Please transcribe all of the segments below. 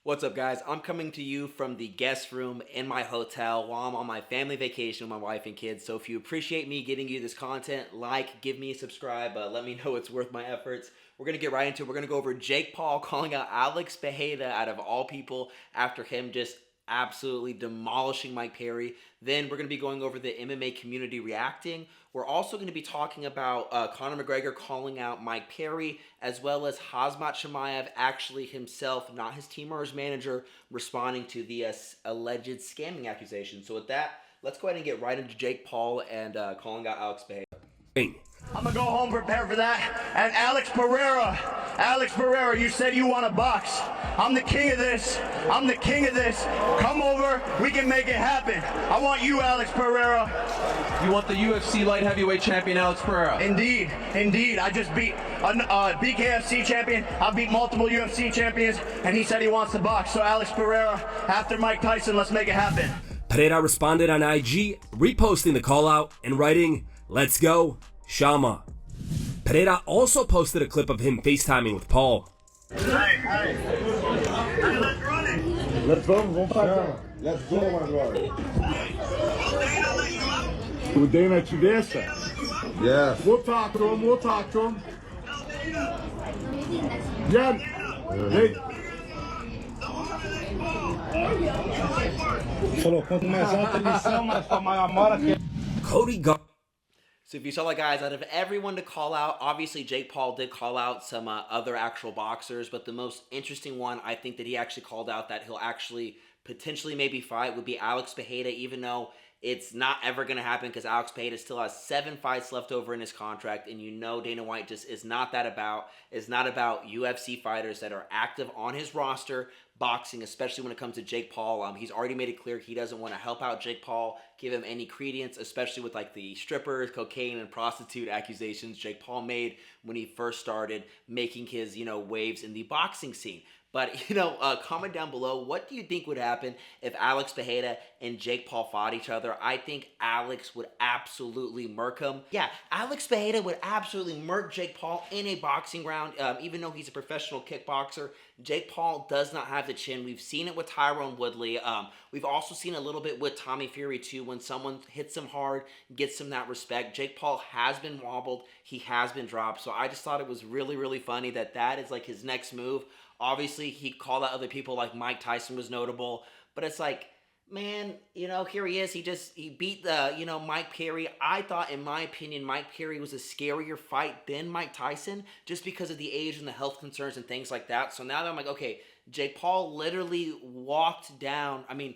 What's up, guys? I'm coming to you from the guest room in my hotel while I'm on my family vacation with my wife and kids. So if you appreciate me getting you this content, give me a subscribe, let me know it's worth my efforts. We're going to get right into it. We're going to go over Jake Paul calling out Alex Pereira out of all people after him just absolutely demolishing Mike Perry. Then we're going to be going over the MMA community reacting. We're also going to be talking about Conor McGregor calling out Mike Perry, as well as Khamzat Chimaev actually himself, not his team or his manager, responding to the alleged scamming accusation. So with that, let's go ahead and get right into Jake Paul and calling out Alex Pereira. I'm gonna go home, prepare for that. And Alex Pereira, you said you want to box. I'm the king of this. Come over, we can make it happen. I want you, Alex Pereira. You want the UFC light heavyweight champion, Alex Pereira? Indeed. I just beat a BKFC champion. I beat multiple UFC champions, and he said he wants to box. So Alex Pereira, after Mike Tyson, let's make it happen. Pereira responded on IG, reposting the call out and writing, "Let's go, Shama." Pereira also posted a clip of him FaceTiming with Paul. Hey, let's run it. Let's go, vamos fazer. Let's go agora. O Dana te deixa? Yes. We'll talk to him. Yeah. Hey. Falou, quanto mais alta a missão, mais maior mora que... Cody Gar. So if you saw that, guys, out of everyone to call out, obviously Jake Paul did call out some other actual boxers, but the most interesting one I think that he actually called out that he'll actually potentially maybe fight would be Alex Pereira, even though it's not ever going to happen because Alex Pereira still has 7 fights left over in his contract, and you know Dana White just is not about UFC fighters that are active on his roster boxing, especially when it comes to Jake Paul. He's already made it clear he doesn't want to help out Jake Paul, give him any credence, especially with like the strippers, cocaine, and prostitute accusations Jake Paul made when he first started making his, waves in the boxing scene. But, comment down below, what do you think would happen if Alex Pereira and Jake Paul fought each other? I think Alex would absolutely murk him. Yeah, Alex Pereira would absolutely murk Jake Paul in a boxing round, even though he's a professional kickboxer. Jake Paul does not have the chin. We've seen it with Tyrone Woodley. We've also seen a little bit with Tommy Fury, too. When someone hits him hard, gets him that respect. Jake Paul has been wobbled. He has been dropped. So I just thought it was really, really funny that is like his next move. Obviously, he called out other people like Mike Tyson was notable, but it's like, man, here he is. He beat the, Mike Perry. I thought, in my opinion, Mike Perry was a scarier fight than Mike Tyson just because of the age and the health concerns and things like that. So now that I'm like, okay, Jake Paul literally walked down. I mean,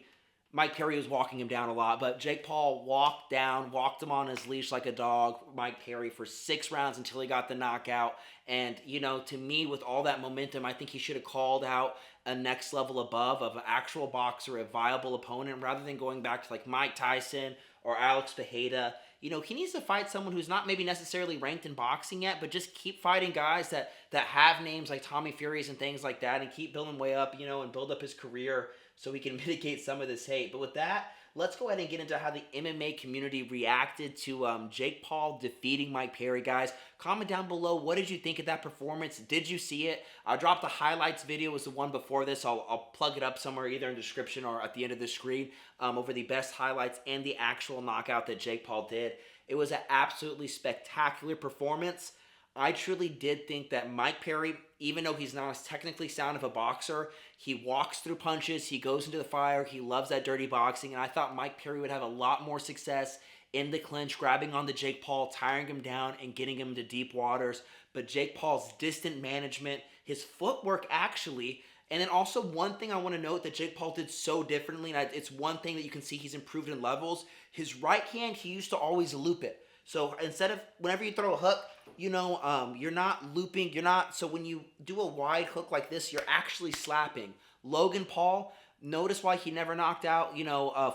Mike Perry was walking him down a lot, but Jake Paul walked him on his leash like a dog, Mike Perry, for 6 rounds until he got the knockout. And, to me, with all that momentum, I think he should have called out a next level above of an actual boxer, a viable opponent, rather than going back to like Mike Tyson or Alex Pereira. He needs to fight someone who's not maybe necessarily ranked in boxing yet, but just keep fighting guys that have names like Tommy Fury's and things like that, and keep building way up, and build up his career so he can mitigate some of this hate. But with that, let's go ahead and get into how the MMA community reacted to Jake Paul defeating Mike Perry, guys. Comment down below, what did you think of that performance? Did you see it? I dropped the highlights video, was the one before this. I'll plug it up somewhere, either in the description or at the end of the screen, over the best highlights and the actual knockout that Jake Paul did. It was an absolutely spectacular performance. I truly did think that Mike Perry, even though he's not as technically sound of a boxer, he walks through punches, he goes into the fire, he loves that dirty boxing, and I thought Mike Perry would have a lot more success in the clinch, grabbing on to Jake Paul, tiring him down, and getting him to deep waters. But Jake Paul's distant management, his footwork actually, and then also one thing I want to note that Jake Paul did so differently, and it's one thing that you can see he's improved in levels, his right hand, he used to always loop it. So instead of, whenever you throw a hook, you're not looping, so when you do a wide hook like this, you're actually slapping. Logan Paul, notice why he never knocked out,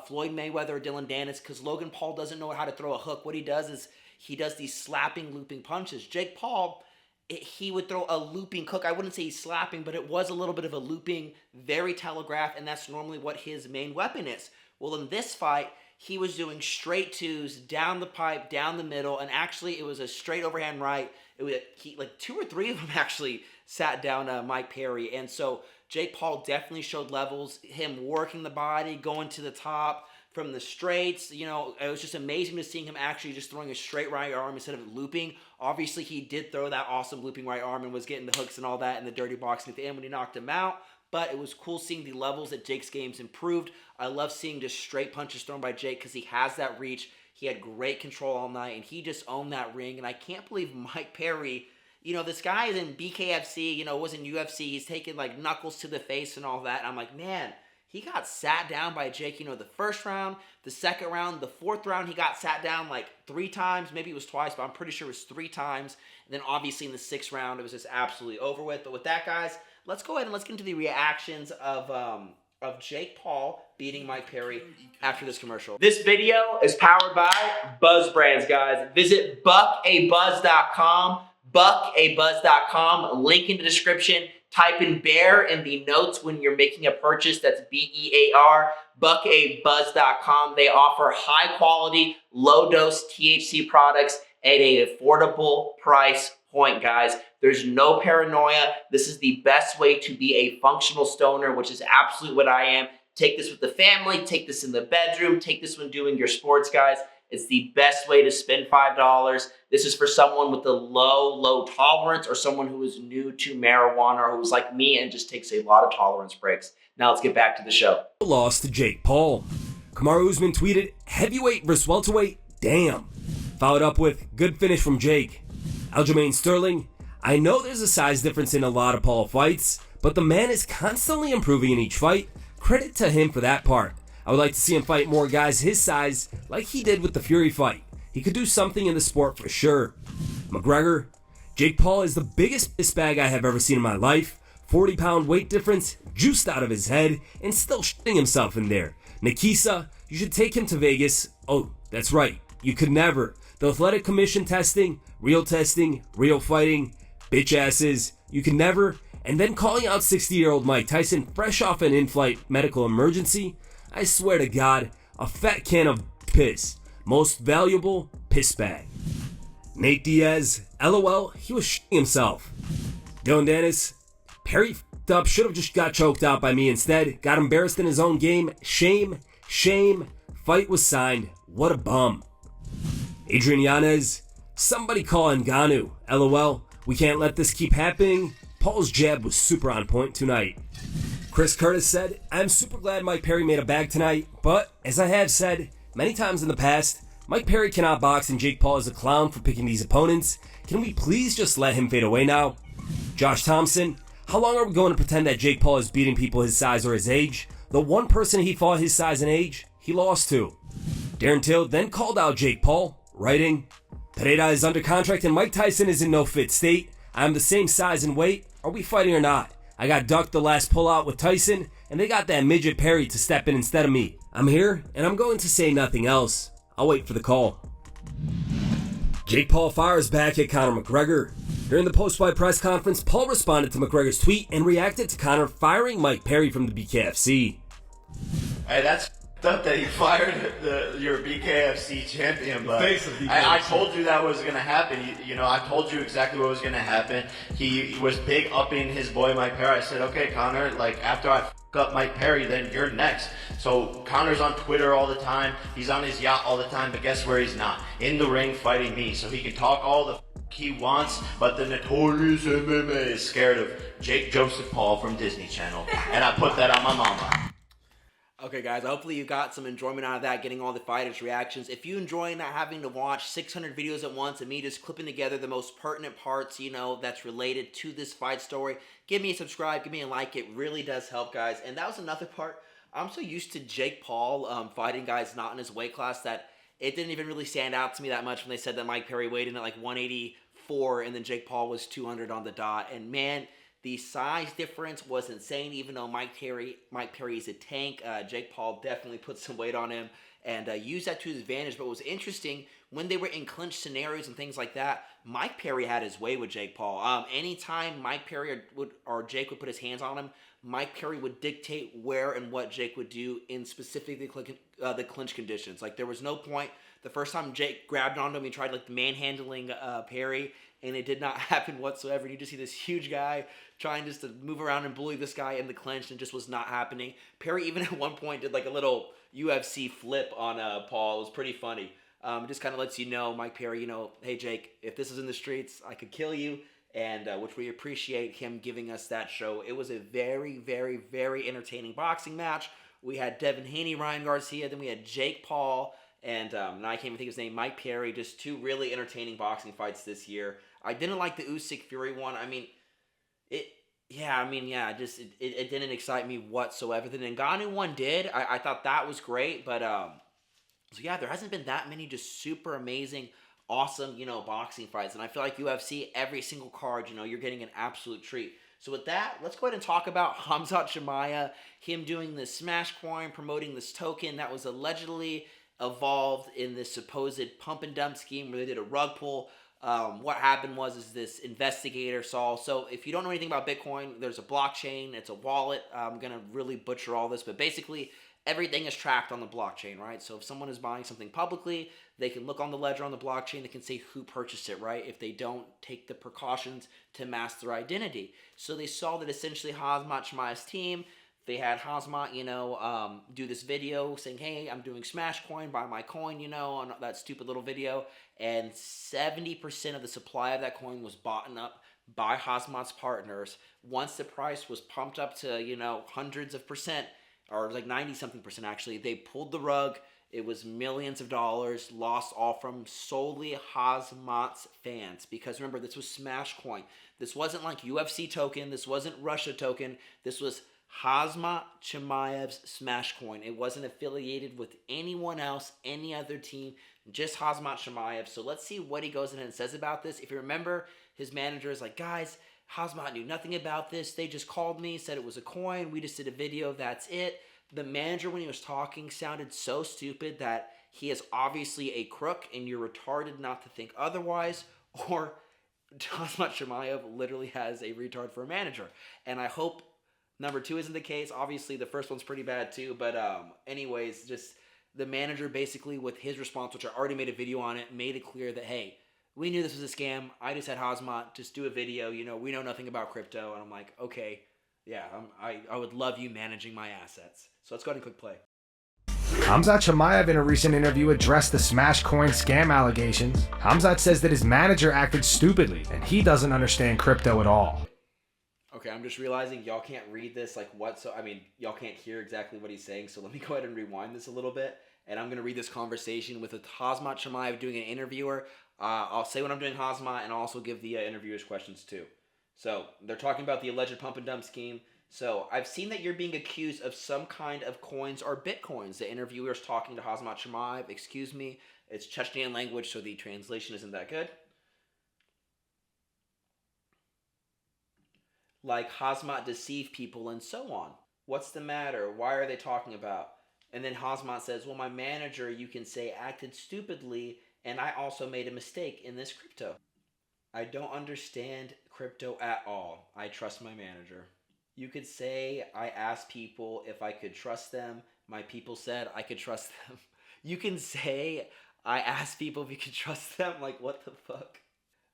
Floyd Mayweather or Dylan Dennis, because Logan Paul doesn't know how to throw a hook. What he does is he does these slapping, looping punches. Jake Paul, he would throw a looping hook. I wouldn't say he's slapping, but it was a little bit of a looping, very telegraphed, and that's normally what his main weapon is. Well, in this fight, he was doing straight twos down the pipe, down the middle, and actually it was a straight overhand right. It was like 2 or 3 of them actually sat down Mike Perry. And so Jake Paul definitely showed levels, him working the body, going to the top from the straights. You know, it was just amazing to seeing him actually just throwing a straight right arm instead of looping. Obviously, he did throw that awesome looping right arm and was getting the hooks and all that in the dirty boxing at the end when he knocked him out. But it was cool seeing the levels that Jake's game's improved. I love seeing just straight punches thrown by Jake because he has that reach. He had great control all night, and he just owned that ring. And I can't believe Mike Perry, you know, this guy is in BKFC, you know, was in UFC. He's taking, like, knuckles to the face and all that. And I'm like, man, he got sat down by Jake, you know, the first round, the second round, the fourth round, he got sat down like 3 times. Maybe it was twice, but I'm pretty sure it was 3 times. And then obviously in the 6th round, it was just absolutely over with. But with that, guys, let's go ahead and let's get into the reactions of Jake Paul beating Mike Perry after this commercial. This video is powered by Buzz Brands, guys. Visit buckabuzz.com, buckabuzz.com, link in the description. Type in bear in the notes when you're making a purchase. That's BEAR, buckabuzz.com. They offer high quality, low dose THC products at an affordable price point, guys. There's no paranoia. This is the best way to be a functional stoner, which is absolutely what I am. Take this with the family, take this in the bedroom, take this when doing your sports, guys. It's the best way to spend $5. This is for someone with a low tolerance or someone who is new to marijuana or who's like me and just takes a lot of tolerance breaks. Now let's get back to the show. Lost to Jake Paul. Kamaru Usman tweeted, heavyweight versus welterweight, damn. Followed up with, good finish from Jake. Aljamain Sterling, I know there's a size difference in a lot of Paul fights, but the man is constantly improving in each fight. Credit to him for that part. I would like to see him fight more guys his size like he did with the Fury fight. He could do something in the sport for sure. McGregor, Jake Paul is the biggest piss bag I have ever seen in my life. 40-pound weight difference, juiced out of his head, and still shitting himself in there. Nikisa, you should take him to Vegas. Oh, that's right, you could never. The Athletic Commission testing, real fighting, bitch asses, you can never. And then calling out 60-year-old Mike Tyson fresh off an in-flight medical emergency. I swear to God, a fat can of piss. Most valuable piss bag. Nate Diaz, LOL, he was shitting himself. Dylan Dennis, Perry f***ed up, should have just got choked out by me instead. Got embarrassed in his own game. Shame. Fight was signed. What a bum. Adrian Yanez, somebody call Ngannou. LOL, we can't let this keep happening. Paul's jab was super on point tonight. Chris Curtis said, I'm super glad Mike Perry made a bag tonight, but as I have said many times in the past, Mike Perry cannot box and Jake Paul is a clown for picking these opponents. Can we please just let him fade away now? Josh Thompson, how long are we going to pretend that Jake Paul is beating people his size or his age? The one person he fought his size and age, he lost to. Darren Till then called out Jake Paul, writing, Pereira is under contract and Mike Tyson is in no fit state. I'm the same size and weight. Are we fighting or not? I got ducked the last pullout with Tyson, and they got that midget Perry to step in instead of me. I'm here, and I'm going to say nothing else. I'll wait for the call. Jake Paul fires back at Conor McGregor. During the post-fight press conference, Paul responded to McGregor's tweet and reacted to Conor firing Mike Perry from the BKFC. Hey, that's up that you fired your BKFC champion, but BKFC. I told you that was going to happen. You know, I told you exactly what was going to happen. He was big upping his boy Mike Perry. I said, okay, Conor, like after I up Mike Perry, then you're next. So Conor's on Twitter all the time. He's on his yacht all the time, but guess where he's not? In the ring fighting me. So he can talk all the he wants, but the notorious MMA is scared of Jake Joseph Paul from Disney Channel. And I put that on my mama. Okay, guys, hopefully you got some enjoyment out of that, getting all the fighters' reactions. If you enjoy not having to watch 600 videos at once and me just clipping together the most pertinent parts, you know, that's related to this fight story, give me a subscribe, give me a like. It really does help, guys. And that was another part. I'm so used to Jake Paul fighting guys not in his weight class that it didn't even really stand out to me that much when they said that Mike Perry weighed in at like 184 and then Jake Paul was 200 on the dot. And man, the size difference was insane, even though Mike Perry is a tank. Jake Paul definitely put some weight on him and used that to his advantage. But what was interesting, when they were in clinch scenarios and things like that, Mike Perry had his way with Jake Paul. Anytime Mike Perry or Jake would put his hands on him, Mike Perry would dictate where and what Jake would do in specifically the clinch conditions. Like, there was no point The first time Jake grabbed onto him, he tried like manhandling Perry, and it did not happen whatsoever. You just see this huge guy trying just to move around and bully this guy in the clinch, and it just was not happening. Perry even at one point did like a little UFC flip on Paul. It was pretty funny. It just kind of lets you know, Mike Perry, you know, hey Jake, if this is in the streets, I could kill you. And which we appreciate him giving us that show. It was a very, very, very entertaining boxing match. We had Devin Haney, Ryan Garcia, then we had Jake Paul, and now I can't even think of his name, Mike Perry. Just two really entertaining boxing fights this year. I didn't like the Usyk Fury one. I mean, it didn't excite me whatsoever. The Ngannou one did. I thought that was great, but so yeah, there hasn't been that many just super amazing, awesome, you know, boxing fights. And I feel like UFC, every single card, you know, you're getting an absolute treat. So with that, let's go ahead and talk about Khamzat Chimaev, him doing this smash coin, promoting this token that was allegedly evolved in this supposed pump and dump scheme where they did a rug pull. What happened was this investigator saw. So if you don't know anything about Bitcoin, there's a blockchain, it's a wallet. I'm going to really butcher all this, but basically everything is tracked on the blockchain, right? So if someone is buying something publicly, they can look on the ledger on the blockchain, they can say who purchased it, right? If they don't take the precautions to mask their identity. So they saw that essentially Khamzat Chimaev's team, they had Khamzat, you know, do this video saying, hey, I'm doing Smash Coin, buy my coin, you know, on that stupid little video. And 70% of the supply of that coin was bought up by Khamzat's partners. Once the price was pumped up to, you know, hundreds of percent, or like 90-something% actually, they pulled the rug. It was millions of dollars lost all from solely Khamzat's fans. Because remember, this was Smash Coin. This wasn't like UFC token. This wasn't Russia token. This was Khamzat Chimaev's Smash Coin. It wasn't affiliated with anyone else, any other team, just Khamzat Chimaev. So let's see what he goes in and says about this. If you remember, his manager is like, guys, Khamzat knew nothing about this. They just called me, said it was a coin. We just did a video. That's it. The manager, when he was talking, sounded so stupid that he is obviously a crook and you're retarded not to think otherwise, or Khamzat Chimaev literally has a retard for a manager. And I hope number two isn't the case. Obviously, the first one's pretty bad too. But anyways, just the manager basically with his response, which I already made a video on it, made it clear that, hey, we knew this was a scam. I just had Khamzat just do a video. You know, we know nothing about crypto. And I'm like, okay, yeah, I would love you managing my assets. So let's go ahead and click play. Khamzat Chimaev in a recent interview addressed the Smash Coin scam allegations. Khamzat says that his manager acted stupidly and he doesn't understand crypto at all. Okay, I'm just realizing y'all can't read this y'all can't hear exactly what he's saying, so let me go ahead and rewind this a little bit, and I'm going to read this conversation with Khamzat Chimaev doing an interviewer. I'll say what I'm doing Khamzat, and I'll also give the interviewers questions too. So, they're talking about the alleged pump and dump scheme. So, I've seen that you're being accused of some kind of coins or bitcoins. The interviewer's talking to Khamzat Chimaev. Excuse me, it's Chechnyan language, so the translation isn't that good. Like Khamzat deceived people and so on. What's the matter? Why are they talking about? And then Khamzat says, well, my manager, you can say, acted stupidly, and I also made a mistake in this crypto. I don't understand crypto at all. I trust my manager. You could say, I asked people if I could trust them. My people said I could trust them. You can say, I asked people if you could trust them. Like, what the fuck?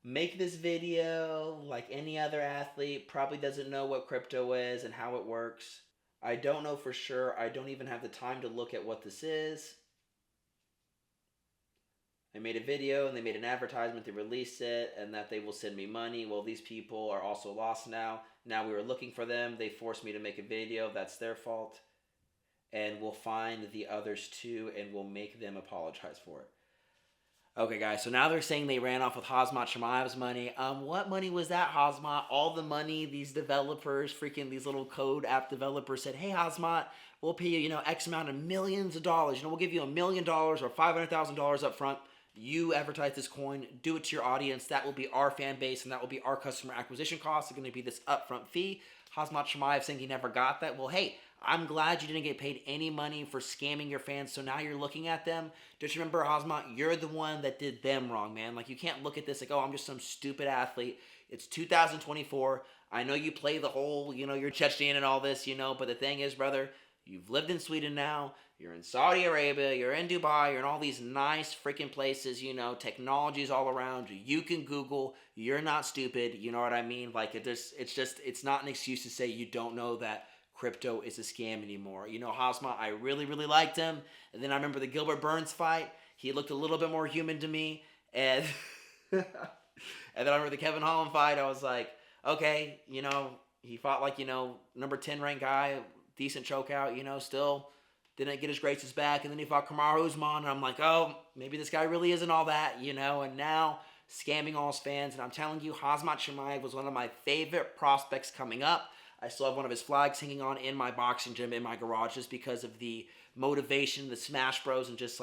Make this video like any other athlete, probably doesn't know what crypto is and how it works. I don't know for sure. I don't even have the time to look at what this is. I made a video and they made an advertisement, they released it, and that they will send me money. Well, these people are also lost now. Now we were looking for them. They forced me to make a video. That's their fault. And we'll find the others too, and we'll make them apologize for it. Okay, guys, so now they're saying they ran off with Khamzat Chimaev's money. What money was that, Khamzat? All the money these developers, these little code app developers said, hey, Khamzat, we'll pay you, X amount of millions of dollars. We'll give you $1 million or $500,000 up front. You advertise this coin, do it to your audience. That will be our fan base, and that will be our customer acquisition costs. It's going to be this upfront fee. Khamzat Chimaev saying he never got that. Well, hey, I'm glad you didn't get paid any money for scamming your fans, so now you're looking at them. Just remember, Khamzat, you're the one that did them wrong, man. Like, you can't look at this like, oh, I'm just some stupid athlete. It's 2024. I know you play the whole, you're Chechnyan and all this, but the thing is, brother, You've lived in Sweden now. You're in Saudi Arabia. You're in Dubai. You're in all these nice freaking places. You know, technology's all around you. You can Google. You're not stupid. You know what I mean? Like, it's not an excuse to say you don't know that crypto is a scam anymore. You know, Hosma, I really, really liked him. And then I remember the Gilbert Burns fight. He looked a little bit more human to me. And and then I remember the Kevin Holland fight. I was like, okay, you know, he fought like, you know, number 10 ranked guy, decent chokeout, you know, still didn't get his graces back. And then he fought Kamaru Usman. And I'm like, oh, maybe this guy really isn't all that, you know. And now scamming all his fans. And I'm telling you, Khamzat Chimaev was one of my favorite prospects coming up. I still have one of his flags hanging on in my boxing gym in my garage just because of the motivation, the Smash Bros, and just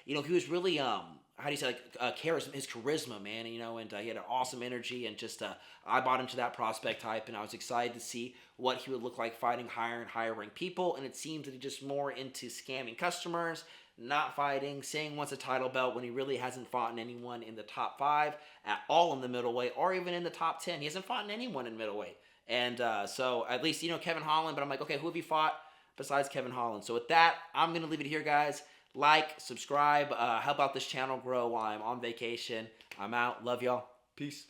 you know, he was really how do you say, like his charisma, man, you know, and he had an awesome energy, and just I bought into that prospect hype, and I was excited to see what he would look like fighting higher and higher ranked people. And it seems that he's just more into scamming customers, not fighting, saying wants a title belt when he really hasn't fought anyone in the top 5 at all in the middleweight, or even in the top 10. He hasn't fought anyone in middleweight. And so at least, you know, Kevin Holland, but I'm like, okay, who have you fought besides Kevin Holland? So with that, I'm going to leave it here, guys. Like, subscribe, help out this channel grow while I'm on vacation. I'm out. Love y'all. Peace.